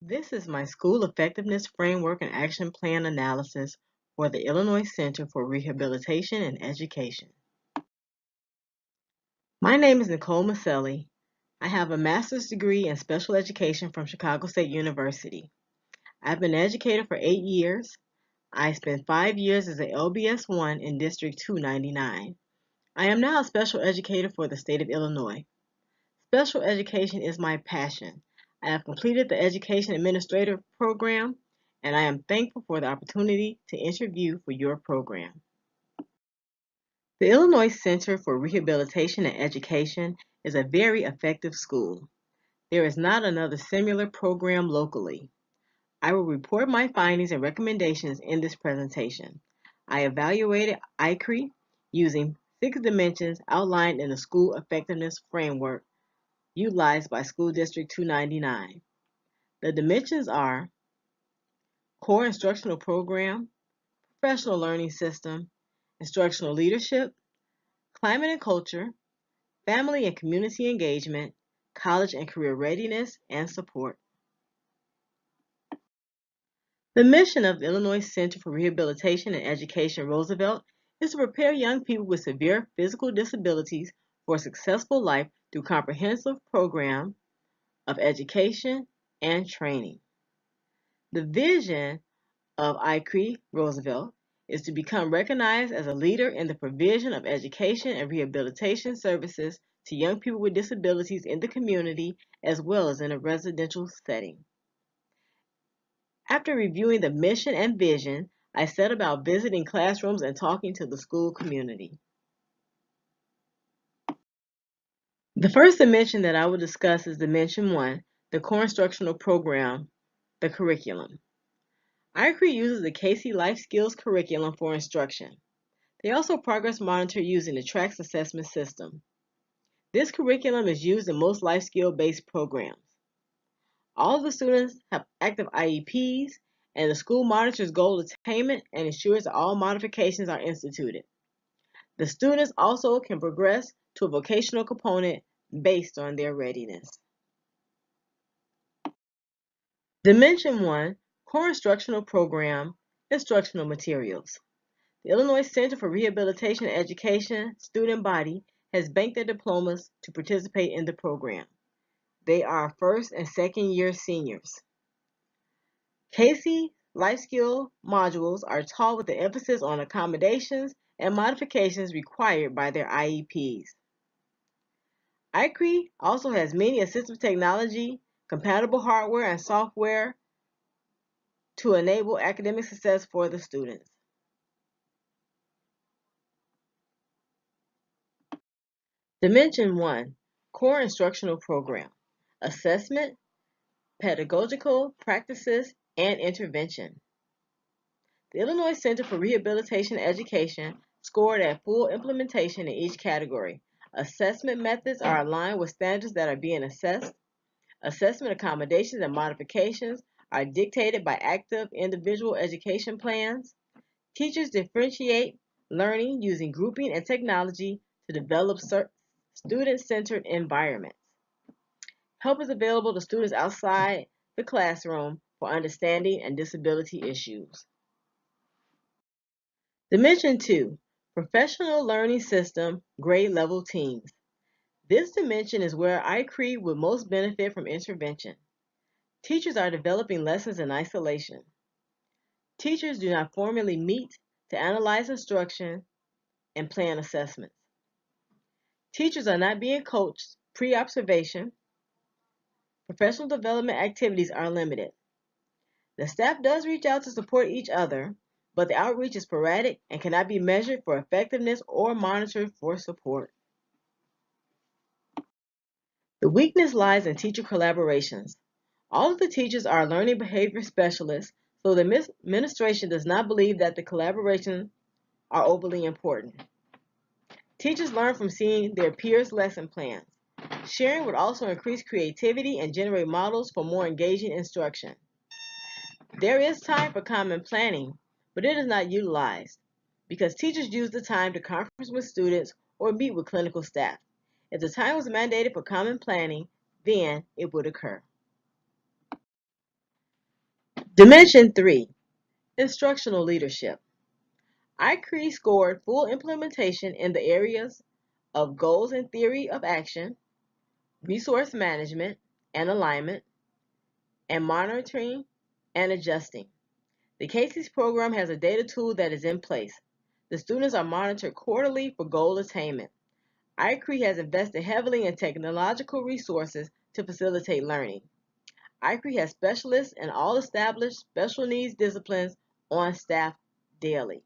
This is my School Effectiveness Framework and Action Plan analysis for the Illinois Center for Rehabilitation and Education. My name is Nicole Maselli. I have a master's degree in special education from Chicago State University. I've been an educator for 8 years. I spent 5 years as a LBS 1 in District 299. I am now a special educator for the state of Illinois. Special education is my passion. I have completed the Education Administrator program, and I am thankful for the opportunity to interview for your program. The Illinois Center for Rehabilitation and Education is a very effective school. There is not another similar program locally. I will report my findings and recommendations in this presentation. I evaluated ICRE using 6 dimensions outlined in the School Effectiveness Framework utilized by School District 299. The dimensions are core instructional program, professional learning system, instructional leadership, climate and culture, family and community engagement, college and career readiness, and support. The mission of the Illinois Center for Rehabilitation and Education Roosevelt is to prepare young people with severe physical disabilities for a successful life through comprehensive program of education and training. The vision of ICRE Roosevelt is to become recognized as a leader in the provision of education and rehabilitation services to young people with disabilities in the community as well as in a residential setting. After reviewing the mission and vision, I set about visiting classrooms and talking to the school community. The first dimension that I will discuss is Dimension 1, the core instructional program, the curriculum. ICRE uses the Casey Life Skills curriculum for instruction. They also progress monitor using the TRACS assessment system. This curriculum is used in most life skill-based programs. All of the students have active IEPs, and the school monitors goal attainment and ensures that all modifications are instituted. The students also can progress to a vocational component based on their readiness. Dimension 1, Core Instructional Program, Instructional Materials. The Illinois Center for Rehabilitation and Education student body has banked their diplomas to participate in the program. They are first and second year seniors. Casey life skill modules are taught with the emphasis on accommodations and modifications required by their IEPs. ICRE also has many assistive technology, compatible hardware and software to enable academic success for the students. Dimension 1, Core Instructional Program, Assessment, Pedagogical Practices, and Intervention. The Illinois Center for Rehabilitation and Education scored at full implementation in each category. Assessment methods are aligned with standards that are being assessed. Assessment accommodations and modifications are dictated by active individual education plans. Teachers differentiate learning using grouping and technology to develop student-centered environments. Help is available to students outside the classroom for understanding and disability issues. Dimension 2, Professional Learning System, Grade Level Teams. This dimension is where ICRE would most benefit from intervention. Teachers are developing lessons in isolation. Teachers do not formally meet to analyze instruction and plan assessments. Teachers are not being coached pre-observation. Professional development activities are limited. The staff does reach out to support each other, but the outreach is sporadic and cannot be measured for effectiveness or monitored for support. The weakness lies in teacher collaborations. All of the teachers are learning behavior specialists, so the administration does not believe that the collaborations are overly important. Teachers learn from seeing their peers' lesson plans. Sharing would also increase creativity and generate models for more engaging instruction. There is time for common planning, but it is not utilized because teachers use the time to conference with students or meet with clinical staff. If the time was mandated for common planning, then it would occur. Dimension 3, Instructional Leadership. ICRE scored full implementation in the areas of goals and theory of action, resource management and alignment, and monitoring and adjusting. The CASES program has a data tool that is in place. The students are monitored quarterly for goal attainment. ICRE has invested heavily in technological resources to facilitate learning. ICRE has specialists in all established special needs disciplines on staff daily.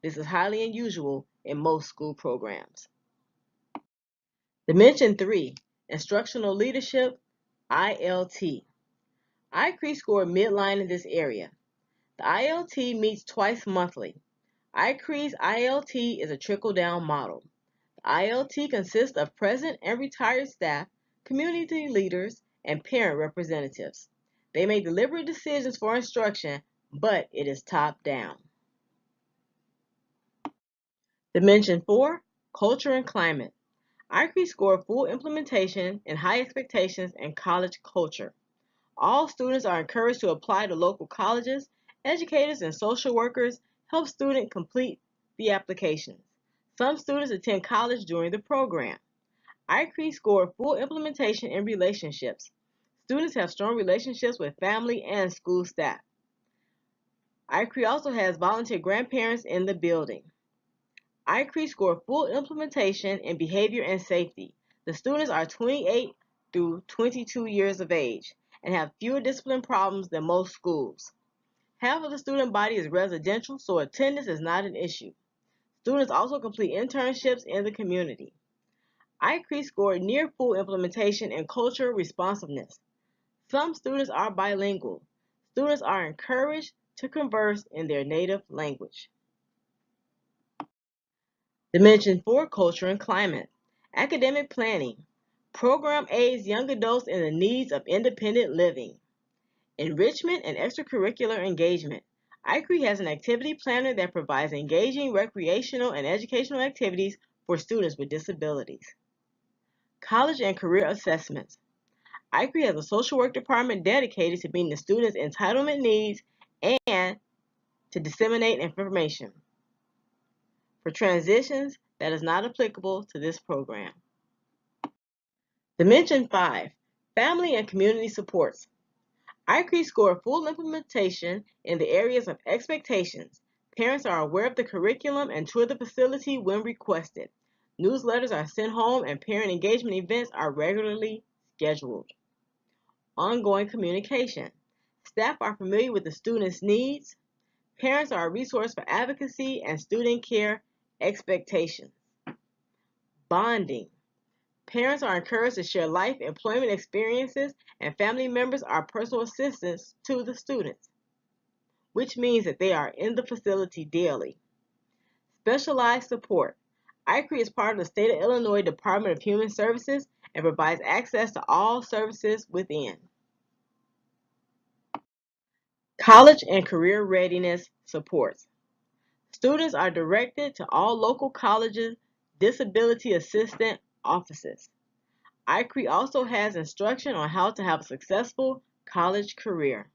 This is highly unusual in most school programs. Dimension 3, Instructional Leadership, ILT. ICRE scored midline in this area. The ILT meets twice monthly. ICRE's ILT is a trickle-down model. The ILT consists of present and retired staff, community leaders, and parent representatives. They make deliberate decisions for instruction, but it is top-down. Dimension 4, Culture and Climate. ICRE scored full implementation in high expectations and college culture. All students are encouraged to apply to local colleges. Educators and social workers help students complete the applications. Some students attend college during the program. ICRE scored full implementation in relationships. Students have strong relationships with family and school staff. ICRE also has volunteer grandparents in the building. ICRE scored full implementation in behavior and safety. The students are 28 through 22 years of age and have fewer discipline problems than most schools. Half of the student body is residential, so attendance is not an issue. Students also complete internships in the community. ICRE scored near full implementation in culture responsiveness. Some students are bilingual. Students are encouraged to converse in their native language. Dimension 4, Culture and Climate. Academic Planning. Program aids young adults in the needs of independent living. Enrichment and extracurricular engagement. ICRE has an activity planner that provides engaging recreational and educational activities for students with disabilities. College and career assessments. ICRE has a social work department dedicated to meeting the students' entitlement needs and to disseminate information. For transitions, that is not applicable to this program. Dimension 5, Family and Community Supports. ICRE scored full implementation in the areas of expectations. Parents are aware of the curriculum and tour the facility when requested. Newsletters are sent home and parent engagement events are regularly scheduled. Ongoing communication. Staff are familiar with the students' needs. Parents are a resource for advocacy and student care expectations. Bonding. Parents are encouraged to share life, employment experiences, and family members are personal assistants to the students, which means that they are in the facility daily. Specialized support. ICRE is part of the State of Illinois Department of Human Services and provides access to all services within. College and career readiness supports. Students are directed to all local colleges' disability assistant offices. ICRE also has instruction on how to have a successful college career.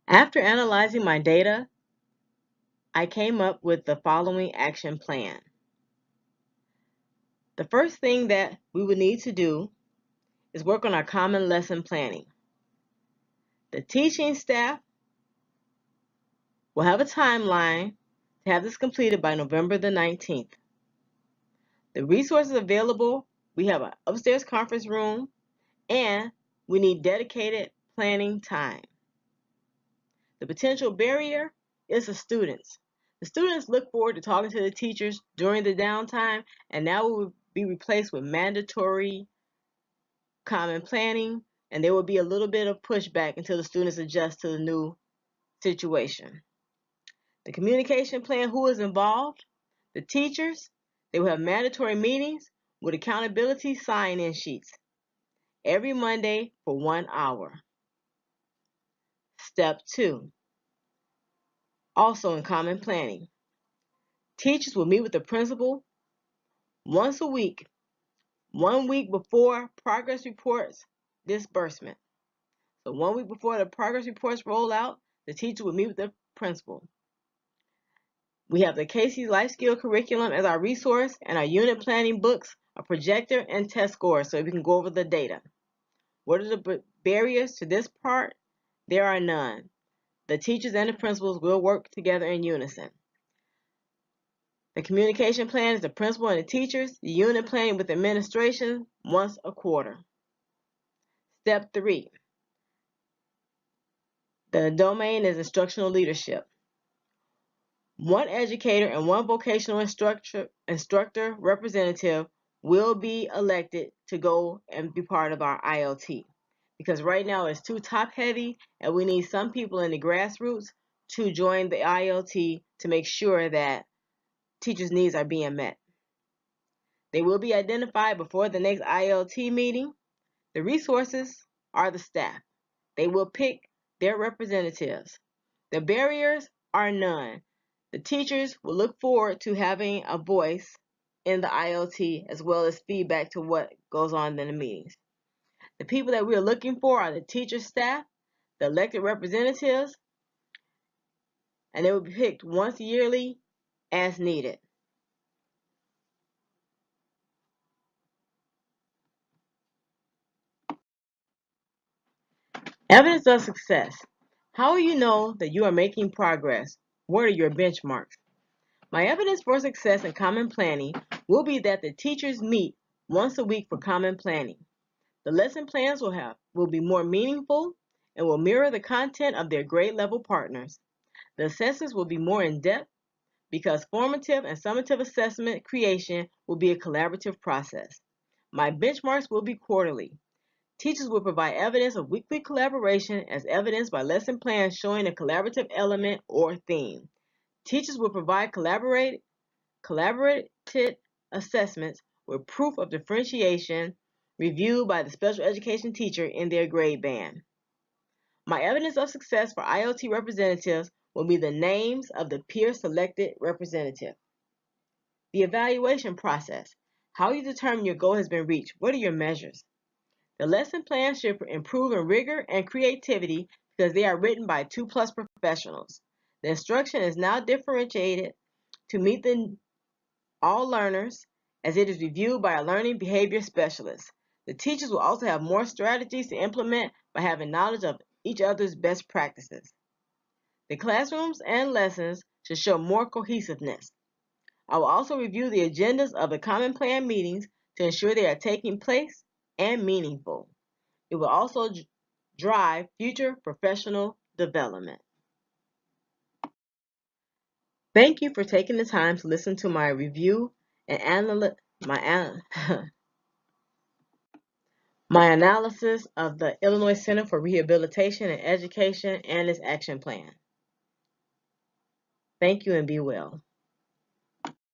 After analyzing my data, I came up with the following action plan. The first thing that we would need to do is work on our common lesson planning. The teaching staff will have a timeline to have this completed by November the 19th. The resources available, we have an upstairs conference room, and we need dedicated planning time. The potential barrier is the students. The students look forward to talking to the teachers during the downtime, and now will be replaced with mandatory common planning, and there will be a little bit of pushback until the students adjust to the new situation. The communication plan, who is involved? The teachers. They will have mandatory meetings with accountability sign-in sheets every Monday for 1 hour. Step 2, also in common planning. Teachers will meet with the principal once a week, 1 week before progress reports disbursement. So 1 week before the progress reports roll out, the teacher will meet with the principal. We have the Casey's Life Skill Curriculum as our resource, and our unit planning books, a projector, and test scores so we can go over the data. What are the barriers to this part? There are none. The teachers and the principals will work together in unison. The communication plan is the principal and the teachers. The unit planning with administration once a quarter. Step 3. The domain is instructional leadership. One educator and one vocational instructor representative will be elected to go and be part of our ILT. Because right now it's too top heavy and we need some people in the grassroots to join the ILT to make sure that teachers' needs are being met. They will be identified before the next ILT meeting. The resources are the staff. They will pick their representatives. The barriers are none. The teachers will look forward to having a voice in the ILT as well as feedback to what goes on in the meetings. The people that we are looking for are the teacher staff, the elected representatives, and they will be picked once yearly as needed. Evidence of success. How will you know that you are making progress? What are your benchmarks? My evidence for success in common planning will be that the teachers meet once a week for common planning. The lesson plans will be more meaningful and will mirror the content of their grade level partners. The assessments will be more in-depth because formative and summative assessment creation will be a collaborative process. My benchmarks will be quarterly. Teachers will provide evidence of weekly collaboration as evidenced by lesson plans showing a collaborative element or theme. Teachers will provide collaborated assessments with proof of differentiation reviewed by the special education teacher in their grade band. My evidence of success for ILT representatives will be the names of the peer-selected representative. The evaluation process. How you determine your goal has been reached. What are your measures? The lesson plan should improve in rigor and creativity because they are written by 2+ professionals. The instruction is now differentiated to meet all learners as it is reviewed by a learning behavior specialist. The teachers will also have more strategies to implement by having knowledge of each other's best practices. The classrooms and lessons should show more cohesiveness. I will also review the agendas of the Common Plan meetings to ensure they are taking place and meaningful. It will also drive future professional development. Thank you for taking the time to listen to my review and my analysis of the Illinois Center for Rehabilitation and Education and its action plan. Thank you and be well.